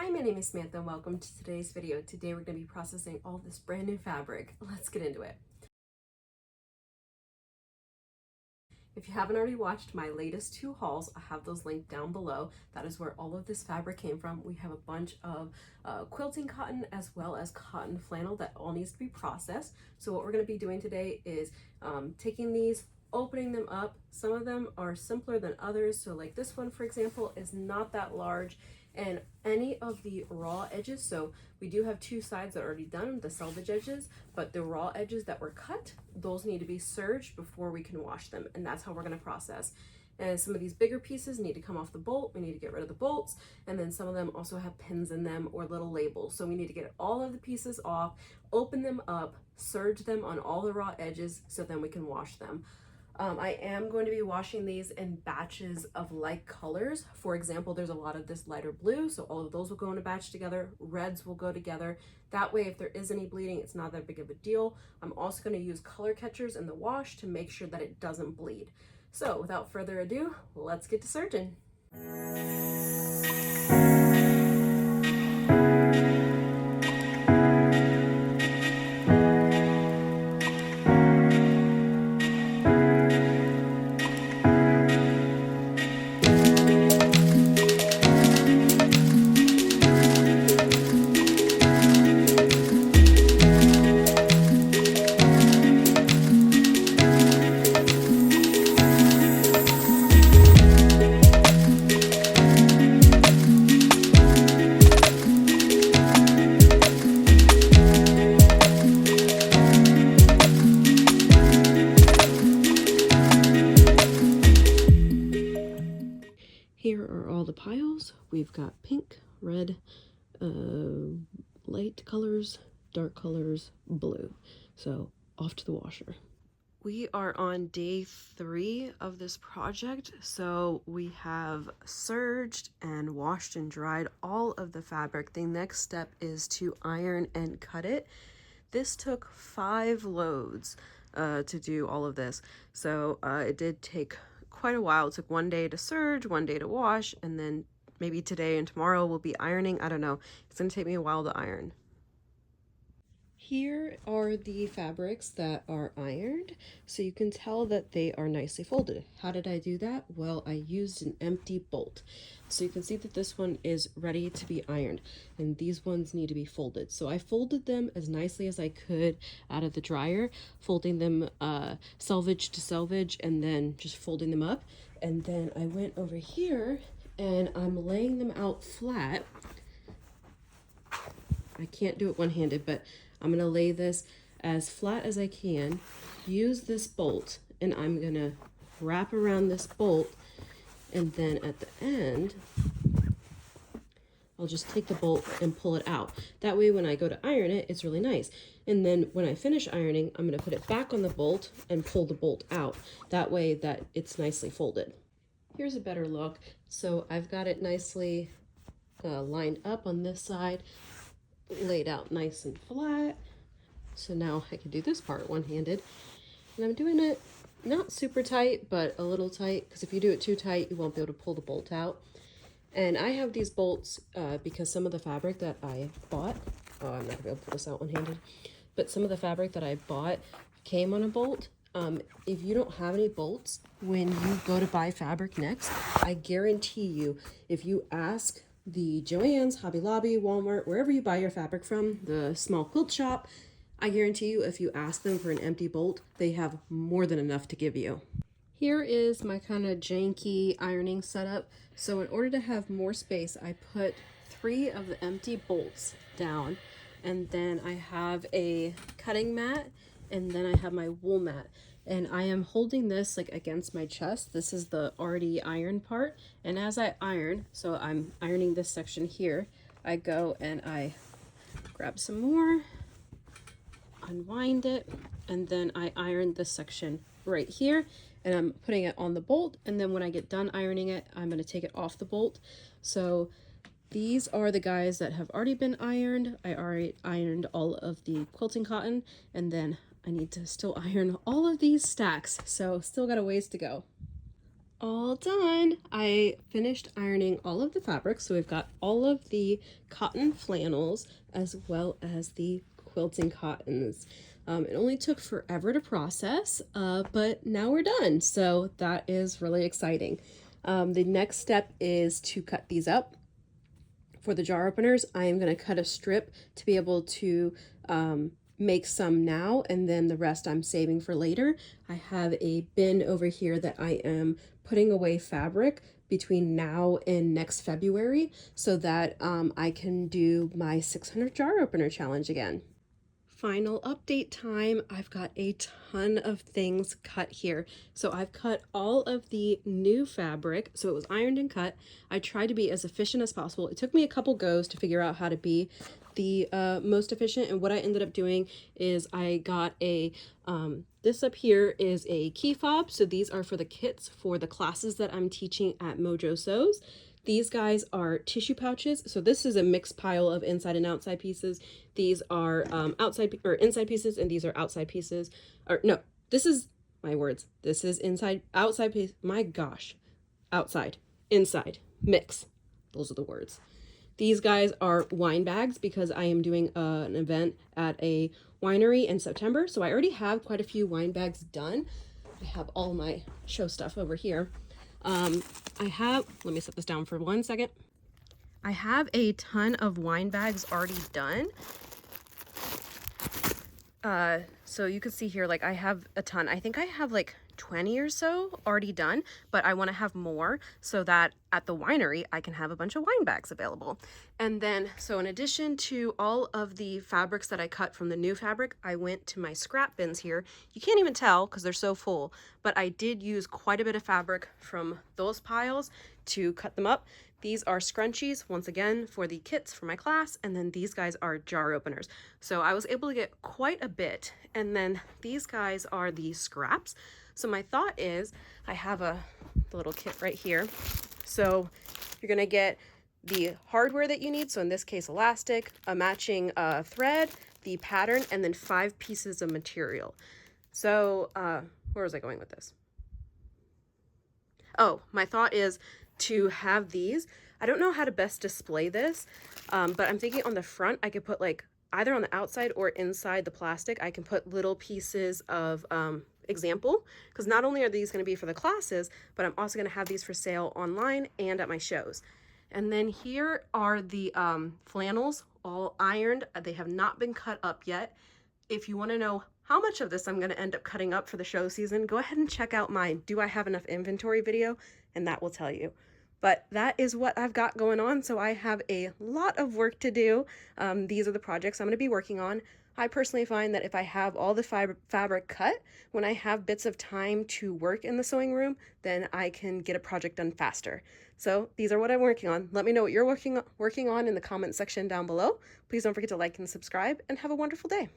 Hi, my name is Samantha and welcome to today's video. Today we're going to be processing all this brand new fabric. Let's get into it. If you haven't already watched my latest two hauls, I have those linked down below. That is where all of this fabric came from. We have a bunch of quilting cotton as well as cotton flannel that all needs to be processed. So what we're going to be doing today is taking these, opening them up. Some of them are simpler than others. So like this one, for example, is not that large. And any of the raw edges, so we do have two sides that are already done, the selvage edges, but the raw edges that were cut, those need to be serged before we can wash them, and that's how we're going to process. And some of these bigger pieces need to come off the bolt. We need to get rid of the bolts, and then some of them also have pins in them or little labels. So we need to get all of the pieces off, open them up, serge them on all the raw edges, so then we can wash them. I am going to be washing these in batches of like colors. For example, there's a lot of this lighter blue, so all of those will go in a batch together. Reds will go together. That way, if there is any bleeding, it's not that big of a deal. I'm also going to use color catchers in the wash to make sure that it doesn't bleed. So without further ado, let's get to serging. Here are all the piles. We've got pink, red, light colors, dark colors, blue. So off to the washer. We are on day 3 of this project. So we have serged and washed and dried all of the fabric. The next step is to iron and cut it. This took 5 loads to do all of this. So it did take quite a while. It took 1 day to serge, 1 day to wash, and then maybe today and tomorrow we'll be ironing. I don't know. It's going to take me a while to iron. Here are the fabrics that are ironed, so you can tell that they are nicely folded. How did I do that? Well, I used an empty bolt. So you can see that this one is ready to be ironed, and these ones need to be folded. So I folded them as nicely as I could out of the dryer, folding them selvage to selvage, and then just folding them up. And then I went over here, and I'm laying them out flat. I can't do it one-handed, but I'm going to lay this as flat as I can, use this bolt, and I'm going to wrap around this bolt, and then at the end, I'll just take the bolt and pull it out. That way when I go to iron it, it's really nice. And then when I finish ironing, I'm going to put it back on the bolt and pull the bolt out. That way that it's nicely folded. Here's a better look. So I've got it nicely lined up on this side, laid out nice and flat. So now I can do this part one-handed, and I'm doing it not super tight, but a little tight, because if you do it too tight, you won't be able to pull the bolt out. And I have these bolts because some of the fabric that I bought, I'm not gonna be able to pull this out one-handed, but some of the fabric that I bought came on a bolt. If you don't have any bolts, when you go to buy fabric next, I guarantee you, if you ask the Joann's, Hobby Lobby, Walmart, wherever you buy your fabric from, the small quilt shop, I guarantee you if you ask them for an empty bolt, they have more than enough to give you. Here is my kind of janky ironing setup. So in order to have more space, I put 3 of the empty bolts down, and then I have a cutting mat, and then I have my wool mat. And I am holding this like against my chest. This is the already ironed part. And as I iron, so I'm ironing this section here, I go and I grab some more, unwind it, and then I iron this section right here, and I'm putting it on the bolt. And then when I get done ironing it, I'm going to take it off the bolt. So these are the guys that have already been ironed. I already ironed all of the quilting cotton, and then I need to still iron all of these stacks, so still got a ways to go. All done. I finished ironing all of the fabrics, so we've got all of the cotton flannels as well as the quilting cottons. It only took forever to process, but now we're done, so that is really exciting. The next step is to cut these up. For the jar openers, I am going to cut a strip to be able to make some now, and then the rest I'm saving for later. I have a bin over here that I am putting away fabric between now and next February so that I can do my 600 jar opener challenge again. Final update time. I've got a ton of things cut here. So I've cut all of the new fabric. So it was ironed and cut. I tried to be as efficient as possible. It took me a couple goes to figure out how to be the most efficient. And what I ended up doing is I got a, this up here is a key fob. So these are for the kits for the classes that I'm teaching at Mojo Sews. These guys are tissue pouches. So this is a mixed pile of inside and outside pieces. These are outside or inside pieces, and these are outside pieces. Or no, this is my words. This is inside, outside piece. My gosh, outside, inside, mix. Those are the words. These guys are wine bags because I am doing an event at a winery in September. So I already have quite a few wine bags done. I have all my show stuff over here. Let me set this down for 1 second. I have a ton of wine bags already done. So you can see here, like I have a ton. I think I have like 20 or so already done, but I want to have more so that at the winery I can have a bunch of wine bags available. And then, so in addition to all of the fabrics that I cut from the new fabric, I went to my scrap bins here. You can't even tell because they're so full, but I did use quite a bit of fabric from those piles to cut them up. These are scrunchies, once again, for the kits for my class, and then these guys are jar openers. So I was able to get quite a bit, and then these guys are the scraps. So my thought is, I have the little kit right here. So you're gonna get the hardware that you need, so in this case elastic, a matching thread, the pattern, and then 5 pieces of material. So where was I going with this? Oh, my thought is to have these. I don't know how to best display this, but I'm thinking on the front I could put like either on the outside or inside the plastic, I can put little pieces of example, because not only are these going to be for the classes, but I'm also going to have these for sale online and at my shows. And then here are the flannels, all ironed. They have not been cut up yet. If you want to know how much of this I'm going to end up cutting up for the show season, go ahead and check out my Do I Have Enough Inventory video, and that will tell you. But that is what I've got going on, so I have a lot of work to do. These are the projects I'm going to be working on. I personally find that if I have all the fabric cut, when I have bits of time to work in the sewing room, then I can get a project done faster. So these are what I'm working on. Let me know what you're working on in the comment section down below. Please don't forget to like and subscribe, and have a wonderful day.